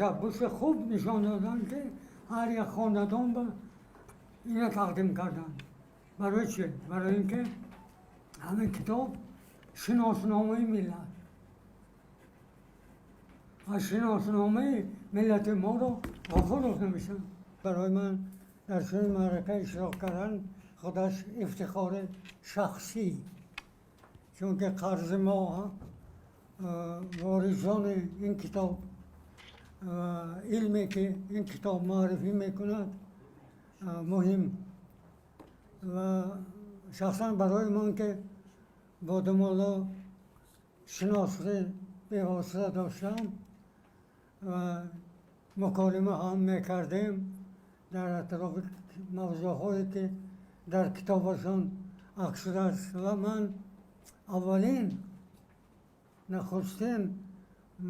تشبس خوب نشان دادن که هر یک خاندان به اینو تقدیم کردن. برای چه؟ برای اینکه همین کتاب شناسنامه ملت از شناسنامه ملت ما رو غافل نمیشن. برای من در چنین معرکه اشتراک کردن خودش افتخار شخصی، چون که قرض ما وارثان این کتاب علمی که این کتاب معرفی میکند مهم و شخصا برای من که با دمالا شناخته به واسطه داشتم و مکالمه هم میکردیم در اطراف موضوعهایی که در کتابشان عکس شده است و من اولین نخستین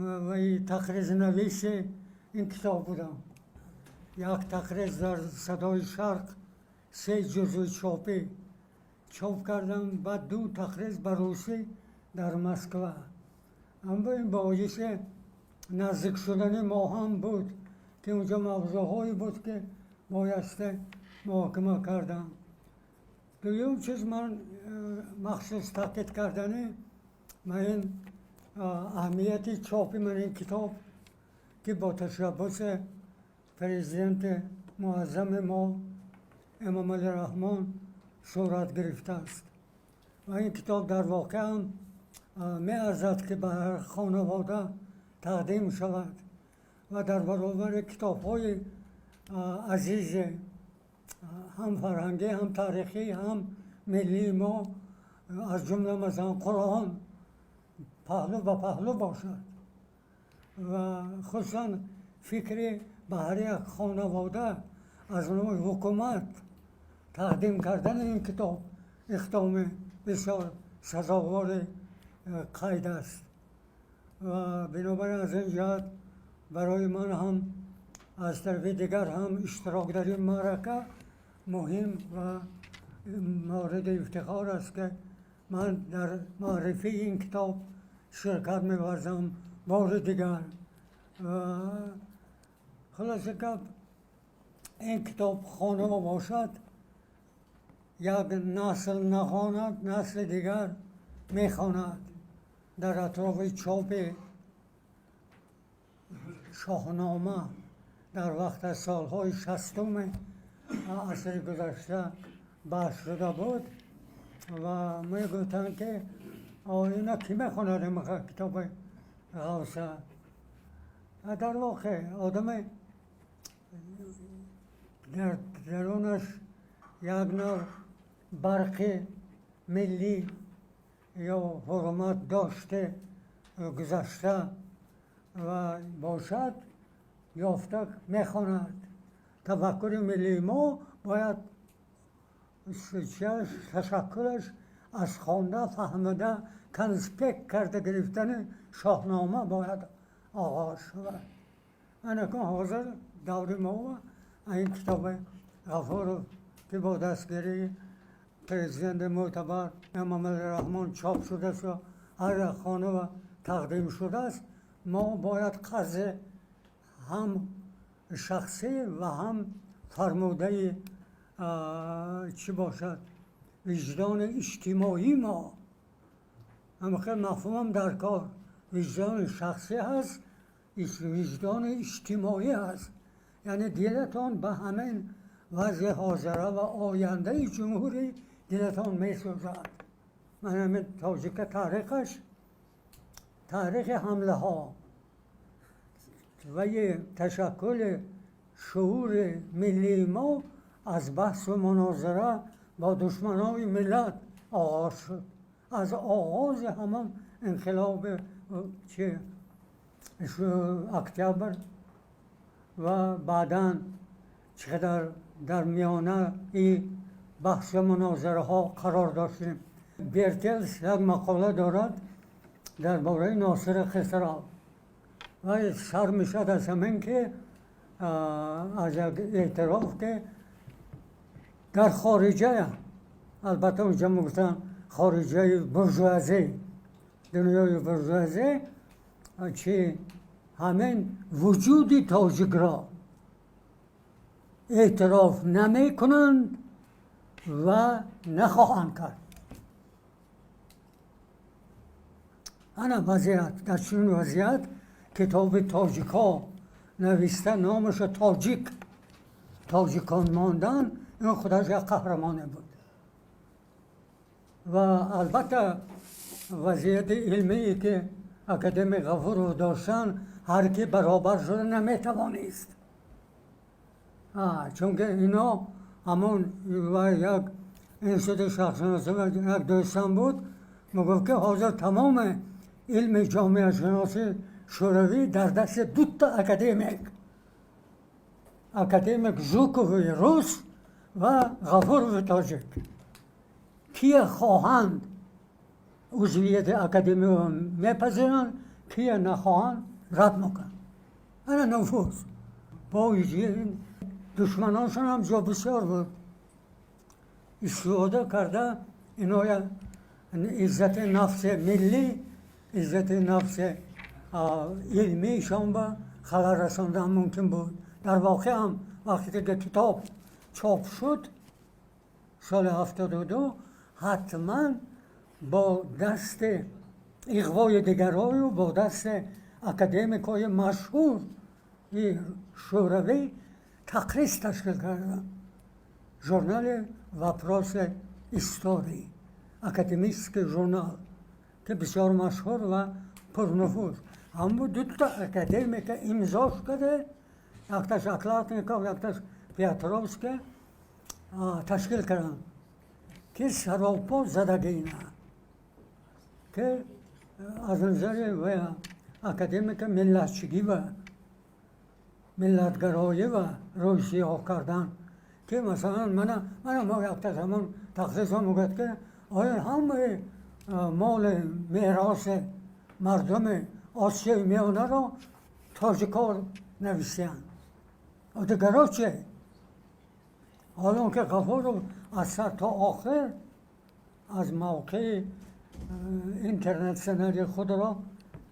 و تقریض نویس این کتاب بودم. یک تقریض در صدای شرق 3 جزء چاپی چاپ کردم، بعد 2 تقریض به روسی در مسکو. اما این باعث نزدیک شدن ما هم بود که اونجا موضوعهایی بود که بایسته محاکمه کردم. دوم چیز من مخصوص تاکید کردنه من این اهمیت چاپ من این کتاب که با تشبس پرزیدنت معظم ما امام علی رحمان صورت گرفته است و این کتاب در واقع هم می ارزد که به هر خانواده تقدیم شود و در برابر کتاب های عزیز هم فرهنگی هم تاریخی هم ملی ما از جمله مثلا قرآن پهلو به پهلو باشد و خصوصا فکر به هر یک خانواده از نوع حکومت تقدیم کردن این کتاب اقدام بسیار سزاوار قید است و بنابراین از این جهت برای من هم از طرف دیگر هم اشتراک در این معرکه مهم و مورد افتخار است که من در معرفی این کتاب شرکت می‌ورزم. بار دیگر و خلاصه که این کتاب خانه باشد یک نسل نخواند نسل دیگر میخواند. در اطراف چاپ شاهنامه در وقت از سالهای 60 عصر گذشته بحث شده بود و می گفتن که اینا کی میخواند این کتاب غوثه. در واقع آدم در درونش یک نوع برق ملی یا حرمت داشته گذشته و باشد یافته میخواند. تفکر ملی ما باید تشکلش از خوانده فهمیده کنسپک کرده گرفتن شاهنامه باید آغاز شود. من که حاضر دور ما این کتاب غفور که با دستگیری پرزیدنت معتبر امام علی رحمان چاپ شده است و هر خانه و تقدیم شده است، ما باید قرض هم شخصی و هم فرموده چی باشد وجدان اجتماعی ما هم خیلی مفهوم در کار. وجدان شخصی هست، وجدان اجتماعی هست، یعنی دلتان به همین وضع حاضره و آینده جمهوری دلتان می سوزد. من همین تاجیک تاریخش تاریخ حمله ها و تشکل شعور ملی ما از بحث و مناظره با دشمنان ملت آغاز شد. از آغاز همان انقلاب اکتبر و بعداً چقدر در میانه این بحث و مناظره ها قرار داشتیم. برتلس یک مقاله دارد درباره ناصر خسرو و سر میشد از همین که از یک اعتراف که در خارجه، البته اونجا میگفتن خارجه برجوازی، دنیای برجوازی چی همین وجود تاجیک را اعتراف نمی کنند و نخواهند کرد. انا وضعیت در چنین وضعیت کتاب تاجیک ها نوشته، نامش تاجیکان ماندن، این خودش یک قهرمانه بود. و البته وضعیت علمی که اکادمی غفور رو داشتن هر کی برابر شده نمیتوانست، چون که اینا همون یک انستیتوت شخص‌شناسی و یک دوستان بود، میگفت که حاضر تمام علم جامعه شناسی شوروی در دست دو تا اکادمیک ژوکوف روس و غفور تاجیک. کیا خواهند عضویت اکادمی رو میپذیرند، کیا نخواهند رد میکنند. انا نفوذ با این دشمنانشون هم جا بسیار بود، استفاده کرده اینا عزت نفس ملی، عزت نفس علمیشان به خلل رساندن ممکن بود. در واقع هم وقتی که کتاب چاپ شد سال 72 حتما با دست اغوای دیگرهای و با دست اکادمیکای مشهور شوروی تقریض تشکیل کردن، ژورنال وپراس استوری، اکادمیسک ژورنال که بسیار مشهور و پرنفوذ. اما دو تا اکادمیک امضا کرده، یکتاش اکلاتنیکوف، یکتاش پیاتروفسکی تشکیل کردن که سراپا زدگی نه، که از نظر اکادمیک ملتچگی و ملتگرایی و روی سیاه کردن، که مثلا من ما یکتاش همون تخصیص هم میگد که آیا همه مال میراث مردم آسیای میانه را تاجیک‌ها نوشتن، و دیگرها چه؟ حالا که غفور رو از سر تا آخر از موقع اینترنت سنری خود را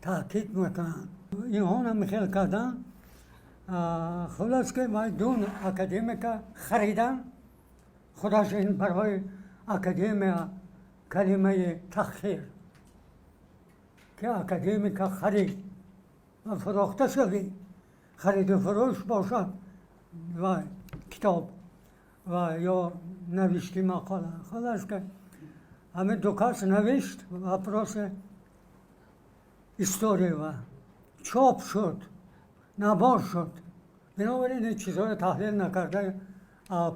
تحقیق میکنن. اینها هم خیلی کردن. خلاص که باید دون اکادمیک خریدن، خودش این برای اکادمی کلمه تخیر که اکادمیک خرید و فروخته شوی، خرید و فروش باشد و کتاب و یا نوشتی مقاله. خلاص که همه دو کس نوشت وپراس استوری و چاپ شد، نبار شد. بنابراین این چیزهای تحلیل نکرده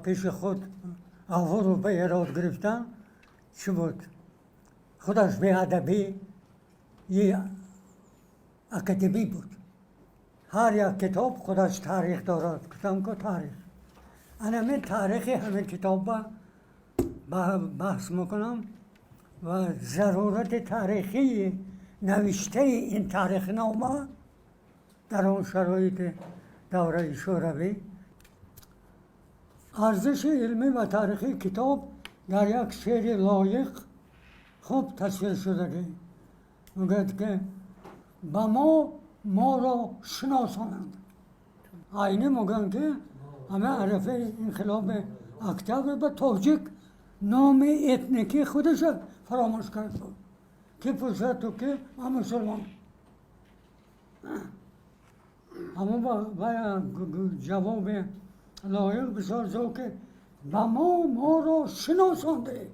پیش خود غفور رو به اراد گرفتن. چی بود؟ خودش به ادبی یه اکادمی بود، هر یک کتاب خودش تاریخ دارد، کتاب که تاریخ. انا من تاریخ همین کتاب بحث میکنم و ضرورت تاریخی نوشته این تاریخ نامه در اون شرایط دوره شوروی. ارزش علمی و تاریخی کتاب در یک شعر لایق خوب تصویر شده، میگوید که با ما را شناسانند. آینه میگن که همه عرفه انقلاب اکتبر به تاجیک نام اتنیکی خودش فراموش کرد بود که پرسد تو که من مسلمان. اما با جواب لایق بسیار زود که با ما را شناسانده،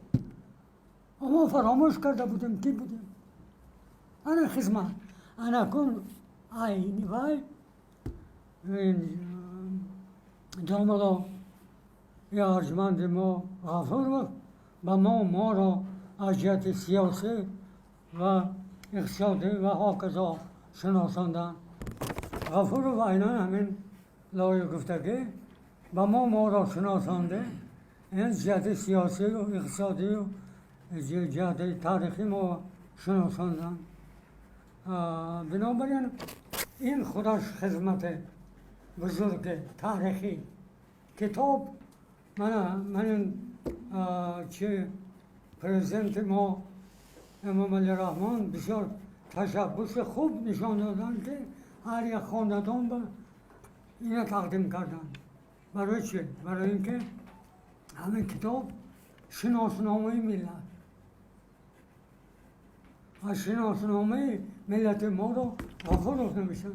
اما فراموش کرده بودیم کی بودیم. انا خدمت انا کن آینی وای جامعه یا ارجمند ما غفور و ما را از جهت سیاسی و اقتصادی و هاکذا شناساندن. غفور و اینا همین لایق گفته که با ما را شناسانده، این جهت سیاسی و اقتصادی و جهت تاریخی ما شناساندن. بنابراین این خودش خدمت بزرگ تاریخی کتاب. من چه پرزنت ما امام علی رحمان بسیار تشبس خوب نشان دادن که هر یک خاندان به اینا تقدیم کردن. برای چی؟ برای اینکه همین کتاب شناسنامه ملت و شناسنامه ملت ما رو غفور نمیشن.